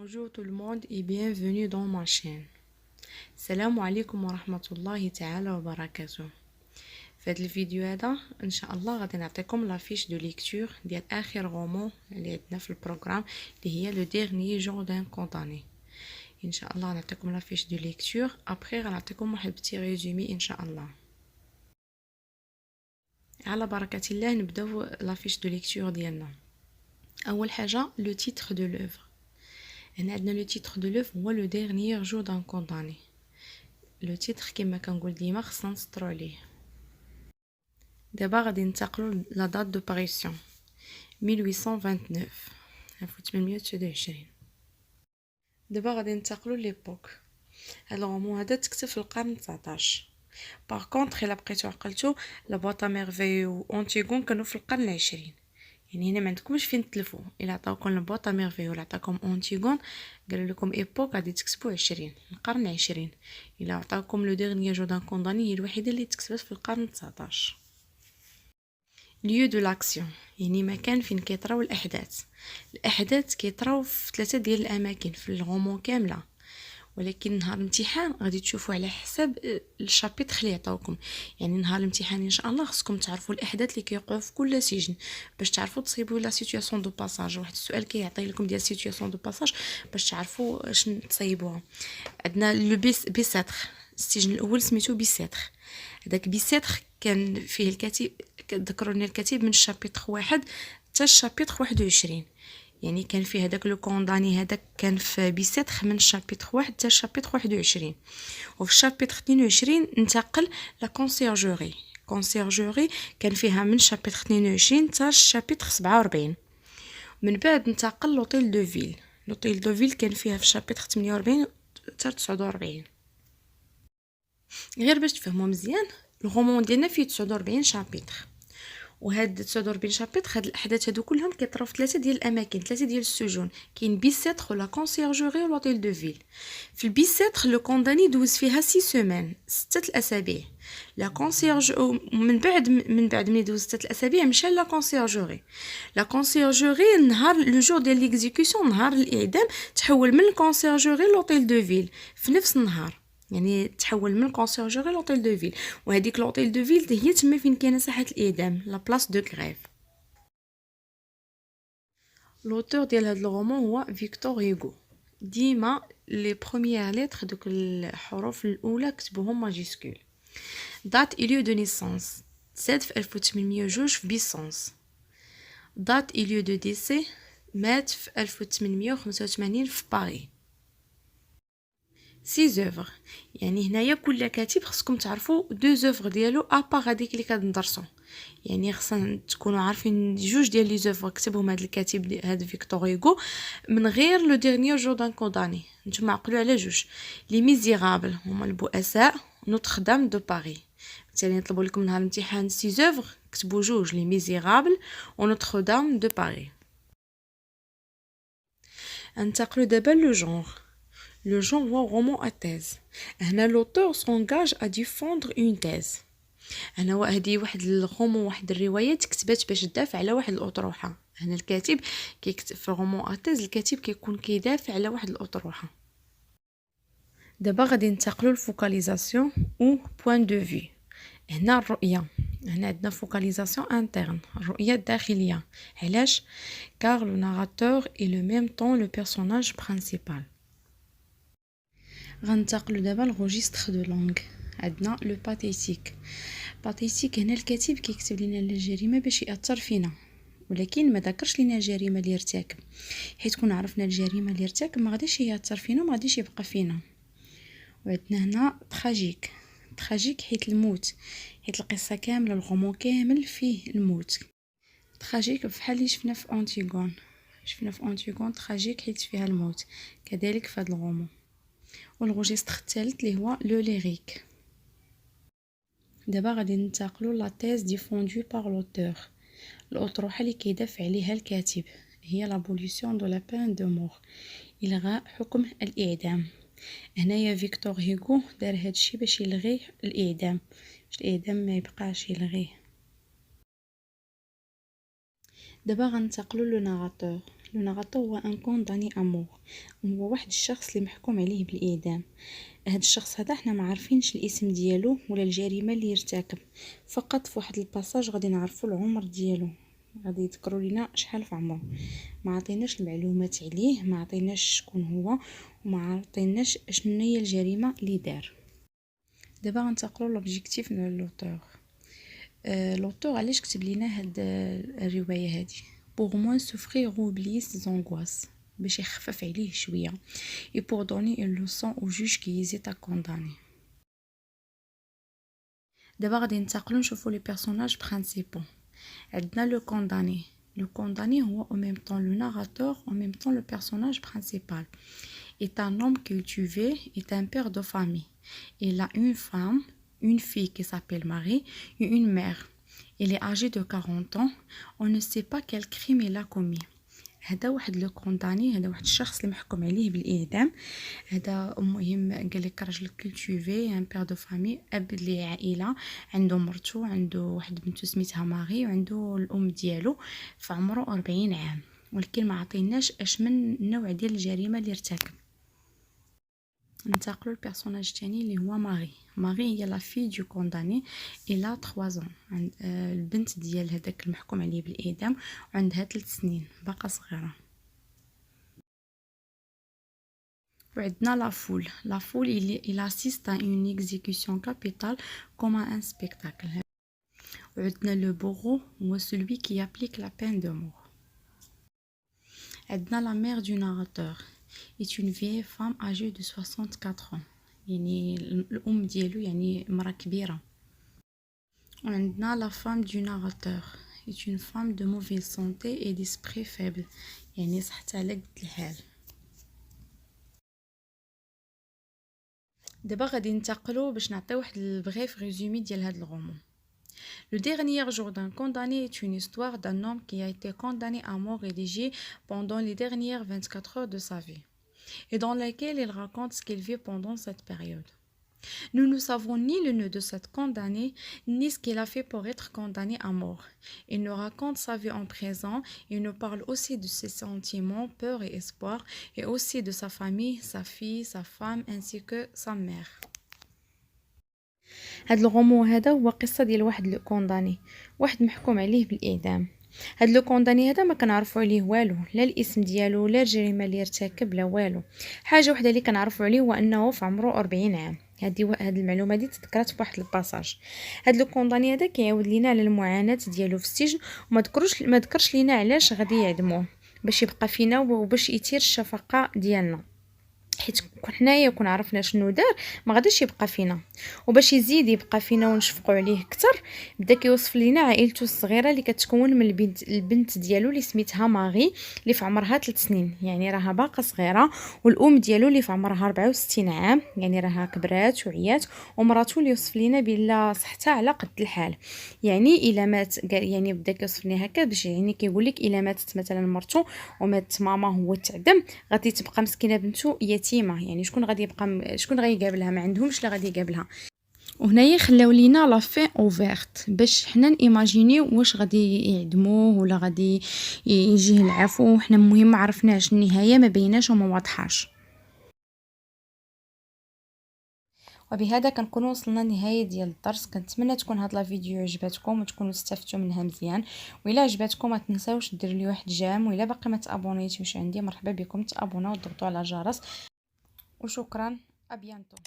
Bonjour tout le monde et bienvenue dans ma chaîne. Salam alaikum wa rahmatullahi ta'ala wa barakatuh. في هذا الفيديو هذا ان شاء الله غادي نعطيكم لا فيش دو ليكتور ديال اخر غومون اللي عندنا في البروغرام اللي هي لو ديرنيي جور دان كونداني. ان شاء الله نعطيكم لا فيش دو ليكتور ابري غنعطيكم واحد بتي ريزومي ان شاء الله. على بركه الله نبداو لا فيش دو ليكتور ديالنا. اول حاجه لو تيتر دو لوفر. هنا عندنا لو تيتر دو لوفر هو لو ديرنيير جور دان كونداني. لو تيتر كما كنقول ديما خصنا نسطرو عليه. دابا غادي ننتقلوا لا دات دو باريسيون 1829 1829. دابا غادي ننتقلوا ليبوك. هاد الغومون هذا تكتب في القرن 19. باغ كونطخ الا بقيتو عقلتو لا بواط ميرفي و اونتيغون كانوا في القرن 20. يعني هنا ما عندكمش فين تلفوا. الا عطاوكم لا بواط ميرفي ولا عطاكم اونتيغون قالوا لكم ايبوك غادي تكتبوا 20 القرن 20. الا عطاوكم لو ديرنيي جو دان كونداني هي الوحيده اللي تكتبت في القرن 19. lieu de l'action يعني مكان فين كيطراو الاحداث كيطراو في 3 ديال الاماكن في الغومون كامله، ولكن نهار الامتحان غادي تشوفوا على حساب الشابيتر اللي عطاوكم. يعني نهار الامتحان ان شاء الله خصكم تعرفوا الاحداث اللي كيوقعوا في كل سجن باش تعرفوا تصيبوا لا سيتوياسيون دو باساج. واحد السؤال كيعطي لكم ديال سيتوياسيون دو باساج باش تعرفوا اش تصيبوها. عندنا لو بيساتر، السجن الاول سميتو بيساتر. هذاك بيساتر كان فيه الكاتب، ذكروا لنا الكاتب من الشابيتر 1 حتى الشابيتر 21. يعني كان فيه هذاك لو كونداني هذاك كان في بيساتر من الشابيتر 1 حتى الشابيتر 21. وفي الشابيتر 22 انتقل لا كونسيرجوري. كونسيرجوري كان فيها من الشابيتر 22 حتى الشابيتر 47. من بعد انتقل لوطيل دو فيل. لوطيل دو فيل كان فيها في الشابيتر 48 حتى 49. غير باش تفهموا مزيان الغومون ديالنا فيه 49 شابيتر، وهاد 49 شابيتر هاد الاحداث هادو كلهم كيطراو في 3 ديال الاماكن، 3 ديال السجون. كاين بيساتر ولا كونسيرجوري ولوطيل دو فيل. في البيساتر لو كونداني دوز فيها 6 سيمين 6 الاسابيع. لا كونسيرج من بعد ملي دوز 6 الاسابيع مشى لا كونسيرجوري. لا كونسيرجوري نهار لو جور ديال ليكزيكسيون نهار الاعدام تحول من الكونسيرجوري لوطيل دو فيل في نفس النهار. يعني تحول من الكونسيرجوري لوطيل دو فيل، وهذيك لوطيل دو فيل هي تما فين كاينه ساحه الاعدام لا بلاص دو غريف. لوتور ديال هذا الرومان هو فيكتور هيغو. ديما لي بروميير ليتر دوك الحروف الاولى كتبوهم ماجيسكول. دات ايليو دو نيسانس تساد في 1802 في بيسانس. دات ايليو دو ديسي مات في 1885 في باريس. 6 زوفر. يعني هنايا كل كاتب خصكم تعرفوا 2 زوفر ديالو ابار هذيك اللي كندرسوا. يعني خصنا تكونوا عارفين جوج ديال لي زوفر كتبهم هذا الكاتب هذا فيكتور هيغو من غير لو ديرنيير جور دان كونداني. نتوما عقلوا على جوج. لي ميزيرابل هما البؤساء، نوتر دام دو باري. بالتالي نطلبوا لكم نهار الامتحان 6 زوفر كتبوا جوج لي ميزيرابل و نوتر دام دو باري. انتقلوا دابا لو جونر. Le genre هو roman à thèse. هنا l'auteur s'engage à défendre une thèse. هنا هذه واحد الرومون واحد الروايه تكتبات باش تدافع على واحد الاطروحه. هنا الكاتب كيكتب في رومون à thèse، الكاتب كيكون كيدافع على واحد الاطروحه. دابا غادي ننتقلوا للفوكاليزاسيون او بوين دو في. هنا الرؤيه. هنا عندنا فوكاليزاسيون انترن، الرؤيه الداخليه. علاش؟ car le narrateur est le même temps le personnage principal. غنتقلوا دابا للغوجيستر دو لونغ. عندنا لو باتيتيك. باتيتيك هنا الكاتب كيكتب لنا الجريمه باش ياثر فينا، ولكن ما ذكرش لنا الجريمه اللي ارتكب، حيت كون عرفنا الجريمه اللي ارتكب ما غاديش ياثر فينا وما غاديش يبقى فينا. وعندنا هنا تراجيك. تراجيك حيت الموت، حيت القصه كامله الغومون كامل فيه الموت. تراجيك بحال اللي شفنا في اونتيغون. شفنا في اونتيغون تراجيك حيت فيها الموت، كذلك في هذا الغومون. والغوجيستر الثالث اللي هو لو ليريك. دابا غادي ننتقلوا لا تيز ديفوندو بار لوتور. الاطروحه اللي كيدافع عليها الكاتب هي لابوليسيون دو لا بين دو مور، الغاء حكم الاعدام. هنايا فيكتور هيغو دار هادشي باش يلغي الاعدام، باش الاعدام ما يبقاش يلغيه. دابا غننتقلوا لو ناراتور. لو نغطو هو ان كونداني امور، هو واحد الشخص اللي محكوم عليه بالاعدام. هاد الشخص هذا حنا ما عارفينش الاسم ديالو ولا الجريمه اللي ارتكب، فقط في واحد الباساج غادي نعرفوا العمر ديالو، غادي يذكروا لنا شحال في عمره. ما عطيناش المعلومات عليه، ما عطيناش شكون هو، وما عطيناش شنو هي الجريمه اللي دار. دابا غنتقلوا لوبجيكتيف ديال لوتور. لوتور علاش كتب لينا هاد الروايه هادي؟ pour moins souffrir ou oublier ses angoisses، باش يخفف عليه شويه، et pour donner une leçon au juge qui hésite à condamner. دابا غادي ننتقلوا نشوفوا لي بيرسوناج برينسيپال. عندنا لو كونداني. Le condamné هو en même temps le narrateur, en même temps le personnage principal. Est un homme qui est tué, est un père de famille. Il a une femme, une fille qui s'appelle Marie et une mère. Il est âgé de 40 ans. On ne sait pas quel crime il a commis. هذا واحد لو كونداني، هذا واحد الشخص اللي محكوم عليه بالاعدام. هذا المهم قال لك راجل كولتيفي، ان بير دو فامي، اب لعائله، عنده مرتو، عنده واحد بنته سميتها ماري، وعنده الام ديالو، في عمره 40 عام، ولكن ما عطيناش اش من النوع ديال الجريمه اللي ارتكب. ننتقلوا للبيرسوناج الثاني اللي هو ماري. ماري هي لا في دو كونداني، الى 3 ans، البنت ديال هذاك المحكوم عليه بالاعدام، وعندها 3 سنين، باقا صغيره. وعندنا لا فول il assiste à une exécution capitale comme à un spectacle. وعندنا لو bourreau هو celui qui applique la peine de mort. عندنا la mère du narrateur est une vieille femme âgée de 64 ans، يعني الام ديالو يعني مرا كبيره. وعندنا la femme du narrateur est une femme de mauvaise santé et d'esprit faible، يعني صحتها على قد الحال. دابا غادي ننتقلوا باش نعطيو واحد البغيف ريزومي ديال هاد الغومون. Le dernier jour d'un condamné est une histoire d'un homme qui a été condamné à mort rédigée pendant les dernières 24 heures de sa vie, et dans laquelle il raconte ce qu'il vit pendant cette période. Nous ne savons ni le nom de cet condamné, ni ce qu'il a fait pour être condamné à mort. Il nous raconte sa vie en présent, il nous parle aussi de ses sentiments, peur et espoir, et aussi de sa famille, sa fille, sa femme, ainsi que sa mère. هاد الغومون هذا هو قصه ديال واحد لو كونداني، واحد محكوم عليه بالاعدام. هاد لو كونداني هذا ما كنعرفوا عليه والو، لا الاسم ديالو لا الجريمه اللي ارتكب لا والو. حاجه وحده اللي كنعرفوا عليه هو انه في عمره 40 عام. هاد المعلومه دي تذكرت في واحد الباساج. هاد لو كونداني هذا كيعاود لينا على المعاناه ديالو في السجن، وما ذكرش لينا علاش غادي يعدموه، باش يبقى فينا وباش يثير الشفقه ديالنا، حيت حنايا كون عرفنا شنو دار ما غاديش يبقى فينا، وباش يزيد يبقى فينا ونشفقوا عليه اكثر بدا كيوصف لينا عائلته الصغيره اللي كتكون من البنت ديالو اللي سميتها ماغي اللي في عمرها 3 سنين، يعني راها باقا صغيره، والام ديالو اللي في عمرها 64 عام، يعني راها كبرات وعيات، ومراته اللي يوصف لينا بلا صحتها على قد الحال. يعني الا مات، يعني بدا كيوصف لنا هكا باش يعني كيقول لك الا ماتت مثلا مرته ومات ماما هو تعدم، غادي تبقى مسكينه بنته يتيمه، يعني شكون غادي يبقى، شكون غيقابلها؟ ما عندهمش اللي غادي يقابلها. وهنايا خلاو لينا لا فين اوفيرت باش حنا نيماجينيو واش غادي يعدموه ولا غادي يجيه العفو، حنا المهم ما عرفناش النهايه، ما بيناش وما واضحاش. وبهذا كنكون وصلنا لنهايه ديال الدرس. كنتمنى تكون هاد لا فيديو عجبتكم وتكونوا استفدتوا منها مزيان، وإلا عجبتكم ما تنساوش ديروا لي واحد جيم، وإلا باقي ما تابونيتوش عندي مرحبا بكم تابوناو وضغطوا على الجرس، وشكرا، ابيانتو.